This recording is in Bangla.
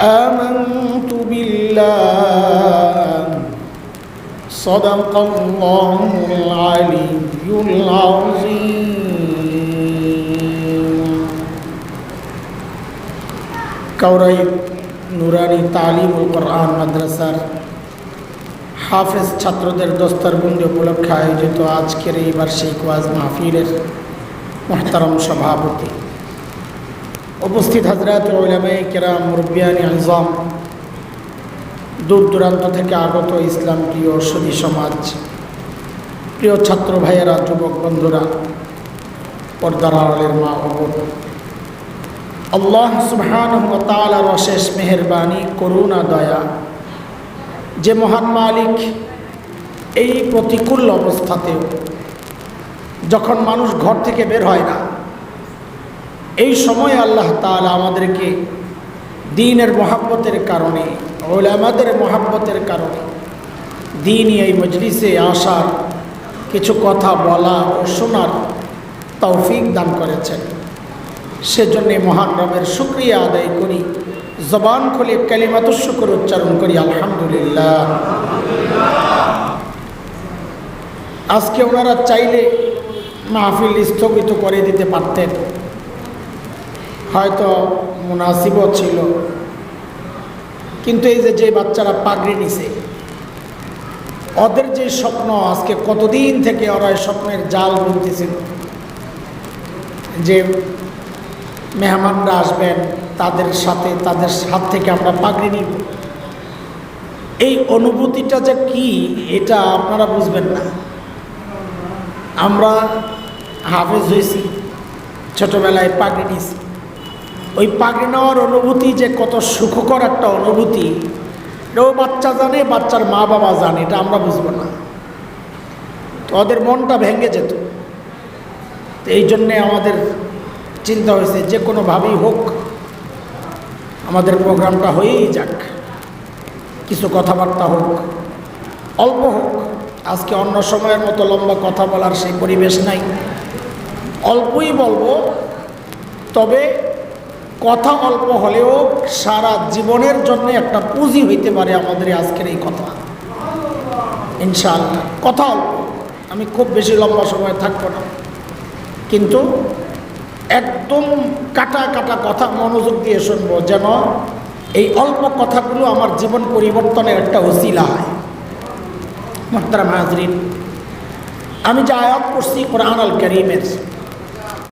آمنت بالله صدق الله العلي العظيم কাউরাই নুরানি তালিমুল কোরআন মাদ্রাসার হাফেজ ছাত্রদের দস্তারবন্দি উপলক্ষে আয়োজিত আজকের এই বার্ষিক ওয়াজ মাহফিলের মুহতারাম সভাপতি, উপস্থিত হযরত উলামায়ে কেরাম, মুরব্বিয়ানে আযম, দূর দূরান্ত থেকে আগত ইসলাম প্রিয় সুধী সমাজ, প্রিয় ছাত্র ভাইয়েরা, যুবক বন্ধুরা, পর্দার আড়ালের মা ও বোন, আল্লাহ সুবহানাহু ওয়া তাআলার অশেষ মেহেরবানি, করুণা, দয়া, যে মহান মালিক এই প্রতিকূল অবস্থাতেও যখন মানুষ ঘর থেকে বের হয় না, এই সময় আল্লাহ তাআলা আমাদেরকে দ্বীনের মহাব্বতের কারণে, উলামাদের মহাব্বতের কারণে দ্বীনি এই মজলিসে আসার, কিছু কথা বলা ও শোনার তৌফিক দান করেছেন। সেজন্য মহান রবের শুকরিয়া আদায় করি, জবান খুলে কালিমাতুশ শুকর উচ্চারণ করি, আলহামদুলিল্লাহ। আজকে ওনারা চাইলে মাহফিল স্থগিত করে দিতে পারতেন, হয়তো মুনাসিবও ছিল, কিন্তু এই যে বাচ্চারা পাগড়ি নিছে, ওদের যে স্বপ্ন, আজকে কতদিন থেকে ওরা স্বপ্নের জাল বুনতেছিল যে মেহমানরা আসবেন, তাদের হাত থেকে আমরা পাগড়ি নিব। এই অনুভূতিটা যে কি, এটা আপনারা বুঝবেন না। আমরা হাফেজ হয়েছি, ছোটবেলায় পাগড়ি নিয়েছি, ওই পাগড়ি নেওয়ার অনুভূতি যে কত সুখকর একটা অনুভূতি, এটাও বাচ্চা জানে, বাচ্চার মা বাবা জানে, এটা আমরা বুঝবো না। তো ওদের মনটা ভেঙে যেত। তো এই জন্যে আমাদের চিন্তা হয়েছে যে কোনোভাবেই হোক আমাদের প্রোগ্রামটা হয়েই যাক, কিছু কথাবার্তা হোক, অল্প হোক। আজকে অন্য সময়ের মতো লম্বা কথা বলার সেই পরিবেশ নাই, অল্পই বলবো। তবে কথা অল্প হলেও সারা জীবনের জন্য একটা পুঁজি হইতে পারে আমাদের আজকের এই কথা, ইনশাআল্লাহ। কথা অল্প, আমি খুব বেশি লম্বা সময় থাকবো না, কিন্তু একদম কাটা কাটা কথা মনোযোগ দিয়ে শুনবো, যেন এই অল্প কথাগুলো আমার জীবন পরিবর্তনের একটা ওসিলা হয়। মুহতারাম হাজরিন, আমি যে আয়াত পড়ছি কোরআন আল কারীমের,